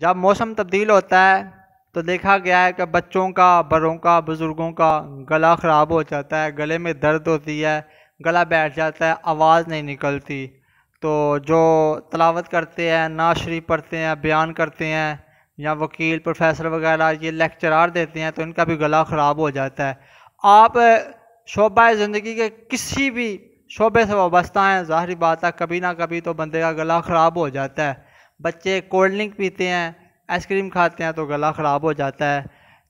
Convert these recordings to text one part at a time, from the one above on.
जब मौसम तब्दील होता है तो देखा गया है कि बच्चों का, बड़ों का, बुज़ुर्गों का गला ख़राब हो जाता है, गले में दर्द होती है, गला बैठ जाता है, आवाज़ नहीं निकलती। तो जो तलावत करते हैं, नात शरीफ पढ़ते हैं, बयान करते हैं, या वकील, प्रोफेसर वगैरह ये लेक्चरार देते हैं, तो इनका भी गला ख़राब हो जाता है। आप शोबा ज़िंदगी के किसी भी शोबे से वाबस्ता हैं, ज़ाहिर बात है कभी ना कभी तो बंदे का गला ख़राब हो जाता है। बच्चे कोल्ड ड्रिंक पीते हैं, आइसक्रीम खाते हैं तो गला ख़राब हो जाता है।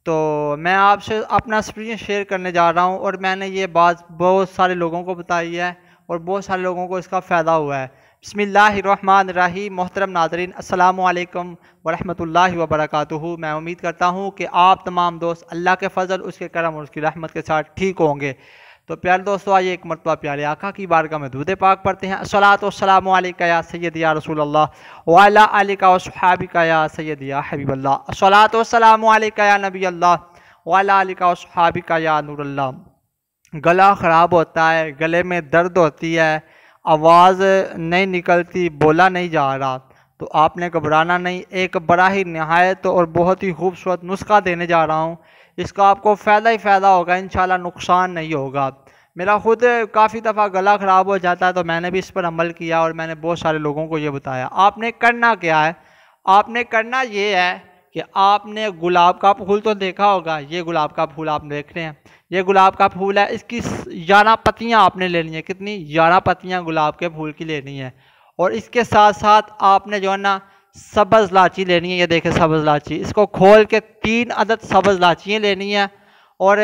तो मैं आपसे अपना एक्सपीरियंस शेयर करने जा रहा हूँ, और मैंने ये बात बहुत सारे लोगों को बताई है और बहुत सारे लोगों को इसका फ़ायदा हुआ है। बिस्मिल्लाहिर्रहमानिर्रहीम। मोहतरम नाज़रीन, अस्सलामु अलैकुम वरहमतुल्लाहि वबरकातुहू। मैं उम्मीद करता हूँ कि आप तमाम दोस्त अल्लाह के फ़ज़ल, उसके करम और उसकी रहमत के साथ ठीक होंगे। तो प्यारे दोस्तों, आइए एक मरतबा प्यारे आका की बारगाह में दुरूद पाक पढ़ते हैं। अस्सलातु वस्सलामु अलैका या सय्यदी या रसूलल्लाह व अला आलिका व सहाबिका या सय्यदी या हबीबल्लाह। अस्सलातु वस्सलामु अलैका या नबी अल्लाह व अला आलिका व सहाबिका या नूरल्लाह। गला ख़राब होता है, गले में दर्द होती है, आवाज़ नहीं निकलती, बोला नहीं जा रहा, तो आपने घबराना नहीं। एक बड़ा ही नहायत और बहुत ही खूबसूरत नुस्खा देने जा रहा हूँ। इसका आपको फ़ायदा ही फ़ायदा होगा, इंशाल्लाह नुकसान नहीं होगा। मेरा ख़ुद काफ़ी दफ़ा गला ख़राब हो जाता है, तो मैंने भी इस पर अमल किया और मैंने बहुत सारे लोगों को ये बताया। आपने करना क्या है? आपने करना ये है कि आपने गुलाब का फूल तो देखा होगा, ये गुलाब का फूल आप देख रहे हैं, ये गुलाब का फूल है। इसकी 11 पत्तियाँ आपने लेनी है। कितनी? 11 पत्तियाँ गुलाब के फूल की लेनी है। और इसके साथ साथ आपने जो है ना सब्ज़ लाची लेनी है। ये देखें सब्ज़ लाची, इसको खोल के 3 अदद सब्ज़ लाचियाँ लेनी है। और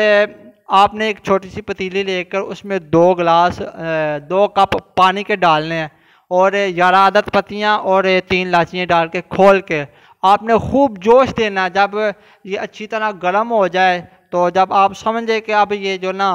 आपने एक छोटी सी पतीली लेकर उसमें 2 कप पानी के डालने हैं, और 11 अदद पत्तियाँ और 3 लाचियाँ डाल के खोल के आपने खूब जोश देना है। जब ये अच्छी तरह गर्म हो जाए, तो जब आप समझे कि अब ये जो ना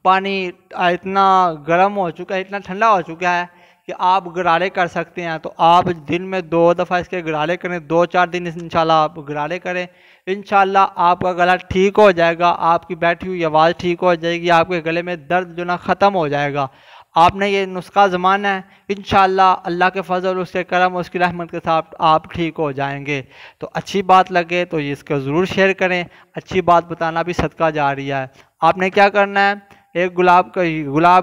पानी इतना गर्म हो चुका है, इतना ठंडा हो चुका है कि आप गरारे कर सकते हैं, तो आप दिन में 2 दफ़ा इसके गरारे करें। 2-4 दिन इंशाल्लाह आप गरारे करें, इंशाल्लाह आपका गला ठीक हो जाएगा, आपकी बैठी हुई आवाज़ ठीक हो जाएगी, आपके गले में दर्द जो ना ख़त्म हो जाएगा। आपने ये नुस्खा ज़माना है, इंशाल्लाह अल्लाह के फजल, उसके करम, उसकी रहमत के साथ आप ठीक हो जाएंगे। तो अच्छी बात लगे तो ये इसको ज़रूर शेयर करें। अच्छी बात बताना भी सदका जारिया है। आपने क्या करना है, एक गुलाब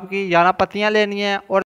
की 11 पत्तियाँ लेनी है और